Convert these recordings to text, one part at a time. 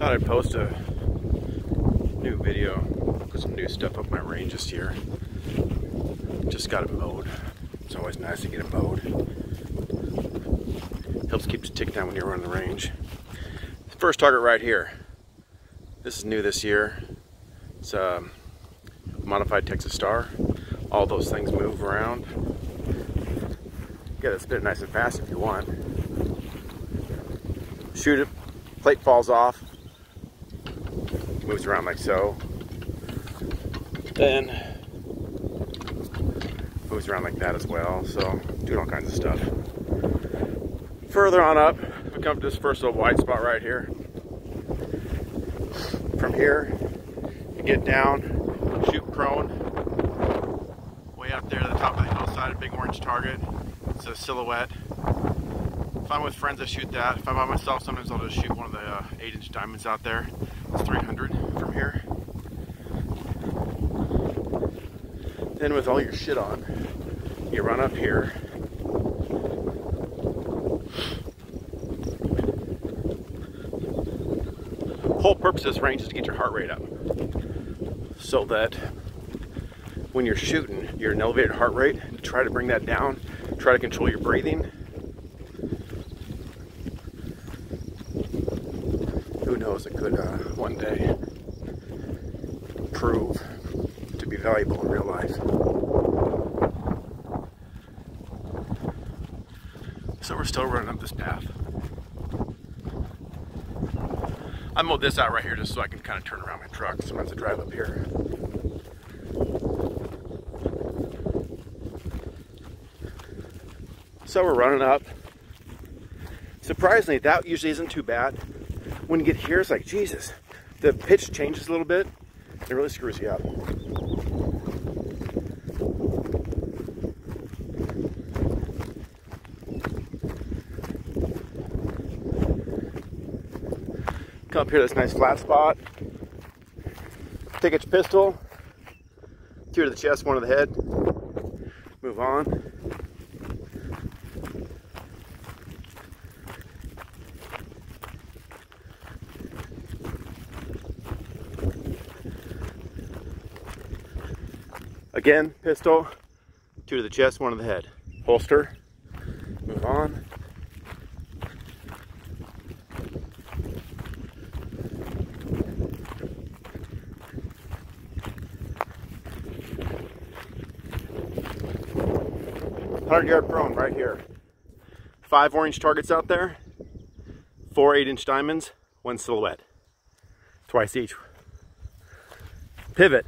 Thought I'd post a new video, put some new stuff up my range this year. Just got it mowed. It's always nice to get it mowed. Helps keep the tick down when you're running the range. First target right here. This is new this year. It's a modified Texas Star. All those things move around. You gotta spin it nice and fast if you want. Shoot it, plate falls off, moves around like so. Then moves around like that as well. So doing all kinds of stuff. Further on up, we come to this first little wide spot right here. From here, you get down, shoot prone, way up there to the top of the hillside, a big orange target. It's a silhouette. If I'm with friends, I shoot that. If I'm by myself, sometimes I'll just shoot one of the 8-inch diamonds out there. It's 300 from here. Then with all your shit on, you run up here. Whole purpose of this range is to get your heart rate up, so that when you're shooting, you're at an elevated heart rate. Try to bring that down. Try to control your breathing. Who knows? It could one day prove to be valuable in real life. So we're still running up this path. I mowed this out right here just so I can kind of turn around my truck. Sometimes I drive up here. So we're running up. Surprisingly, that usually isn't too bad. When you get here, it's like, Jesus, the pitch changes a little bit. It really screws you up. Come up here to this nice flat spot. Take your pistol, 2 to the chest, 1 to the head. Move on. Again, pistol, 2 to the chest, 1 to the head. Holster. Move on. Yard prone right here. 5 orange targets out there, 4 8-inch diamonds, 1 silhouette. Twice each. Pivot.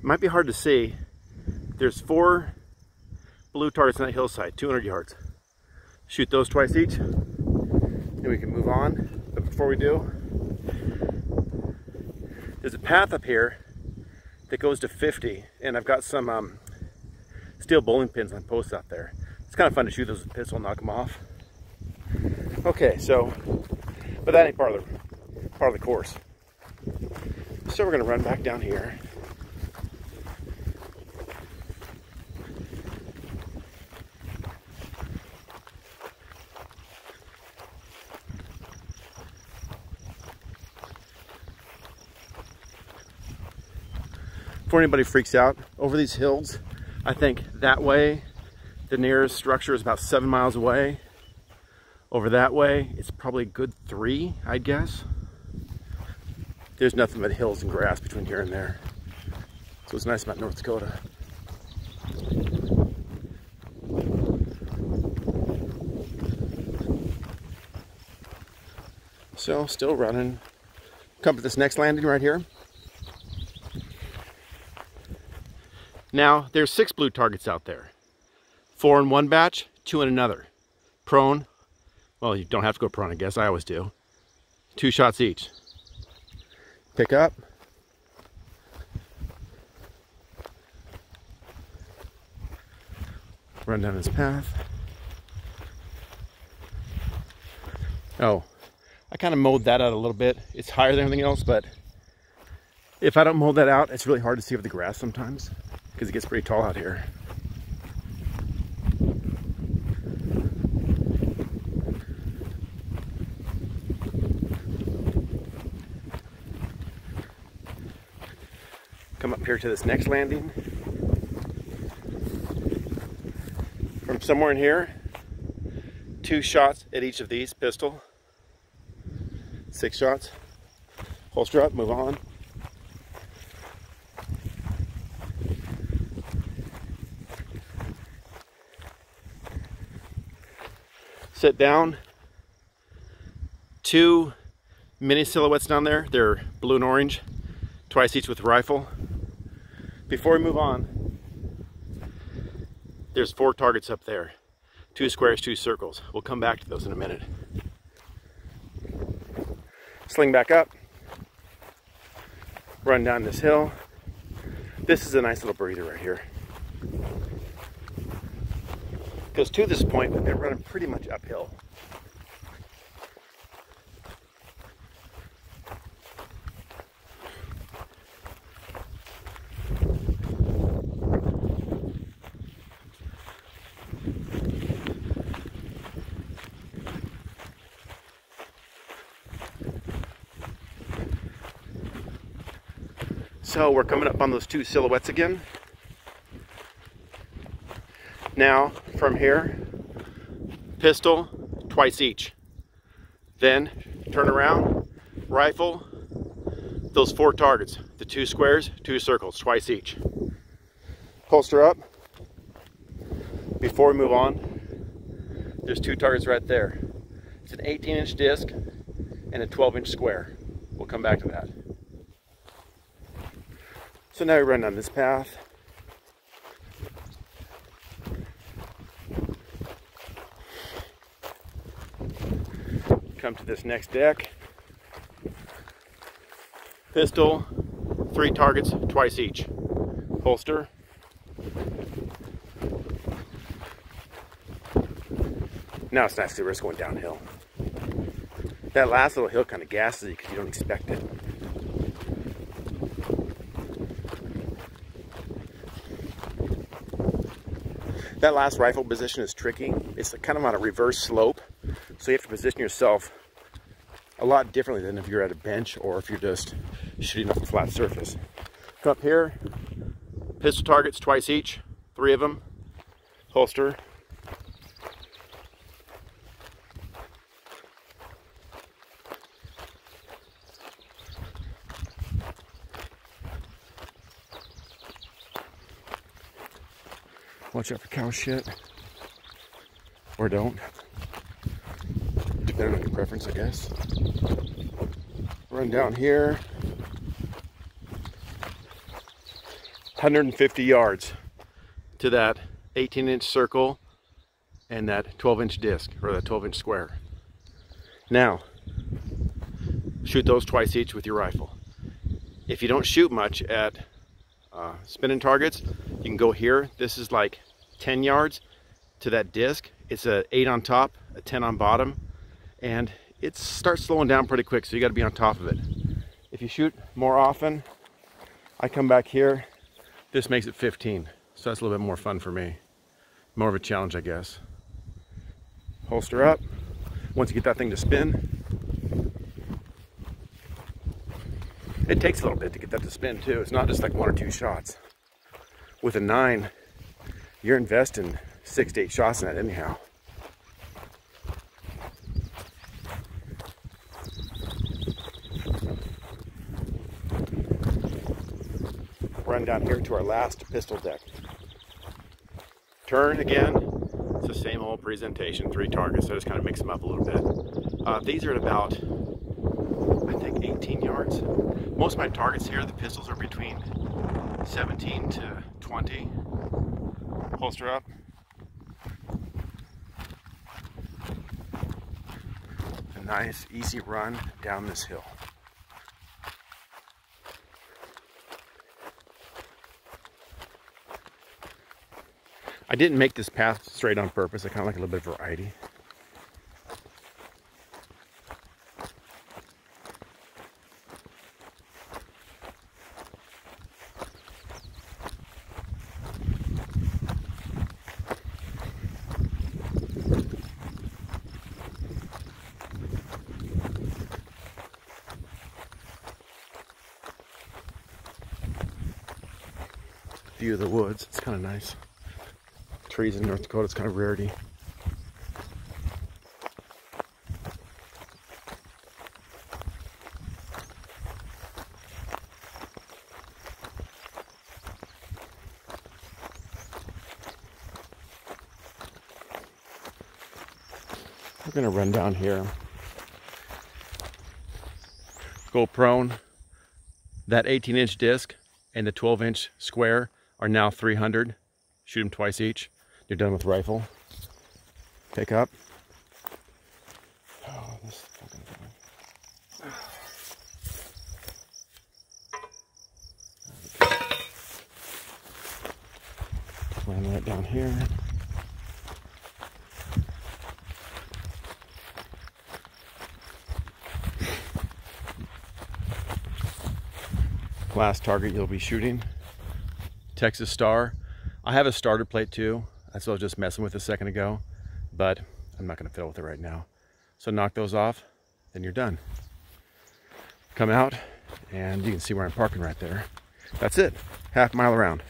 Might be hard to see. There's 4 blue targets on that hillside, 200 yards. Shoot those twice each. Then we can move on. But before we do, there's a path up here that goes to 50, and I've got some steel bowling pins on posts out there. It's kind of fun to shoot those with a pistol and knock them off. Okay, so, but that ain't part of the course. So we're gonna run back down here. Before anybody freaks out, over these hills, I think that way, the nearest structure is about 7 miles away. Over that way, it's probably a good 3, I'd guess. There's nothing but hills and grass between here and there. So it's nice about North Dakota. So, still running. Come to this next landing right here. Now, there's 6 blue targets out there. 4 in one batch, 2 in another. Prone, well, you don't have to go prone, I guess. I always do. 2 shots each. Pick up. Run down this path. Oh, I kind of mowed that out a little bit. It's higher than everything else, but if I don't mow that out, it's really hard to see over the grass sometimes, because it gets pretty tall out here. Come up here to this next landing. From somewhere in here, 2 shots at each of these pistol. 6 shots. Holster up, move on. Sit down. 2 mini silhouettes down there. They're blue and orange, twice each with rifle. Before we move on, there's 4 targets up there. 2 squares, 2 circles. We'll come back to those in a minute. Sling back up. Run down this hill. This is a nice little breather right here. Because to this point, we've been running pretty much uphill. So we're coming up on those 2 silhouettes again. Now, from here, pistol, twice each. Then, turn around, rifle, those 4 targets. The 2 squares, 2 circles, twice each. Holster up. Before we move on, there's 2 targets right there. It's an 18-inch disc and a 12-inch square. We'll come back to that. So now we run down this path. Come to this next deck. Pistol, 3 targets, twice each. Holster. Now it's nice because we're just going downhill. That last little hill kind of gasses you because you don't expect it. That last rifle position is tricky. It's kind of on a reverse slope, so you have to position yourself a lot differently than if you're at a bench or if you're just shooting off a flat surface. Come up here, pistol targets twice each, 3 of them, holster. Watch out for cow shit. Or don't. Depending on your preference, I guess. Run down here. 150 yards to that 18-inch circle and that 12-inch disc, or that 12-inch square. Now, shoot those twice each with your rifle. If you don't shoot much at spinning targets, you can go here. This is like 10 yards to that disc. It's a 8 on top, a 10 on bottom, and it starts slowing down pretty quick, so you got to be on top of it. If you shoot more often, I come back here. This makes it 15, so that's a little bit more fun for me. More of a challenge, I guess. Holster up. Once you get that thing to spin, it takes a little bit to get that to spin too. It's not just like 1 or 2 shots. With a 9, you're investing 6 to 8 shots in that anyhow. Run down here to our last pistol deck. Turn again. It's the same old presentation, 3 targets, so I just kind of mix them up a little bit. These are at about, I think, 18 yards. Most of my targets here, the pistols are between 17 to 20. Holster up. A nice, easy run down this hill. I didn't make this path straight on purpose. I kind of like a little bit of variety. view of the woods. It's kind of nice. Trees in North Dakota, it's kind of rarity. We're gonna run down here. Go prone. That 18-inch disc and the 12-inch square are now 300. Shoot them twice each. You're done with rifle. Pick up. Oh, this fucking thing. Run right down here. Last target you'll be shooting, Texas Star. I have a starter plate too. That's what I was just messing with a second ago, but I'm not going to fiddle with it right now. So knock those off, then you're done. Come out and you can see where I'm parking right there. That's it, half mile around.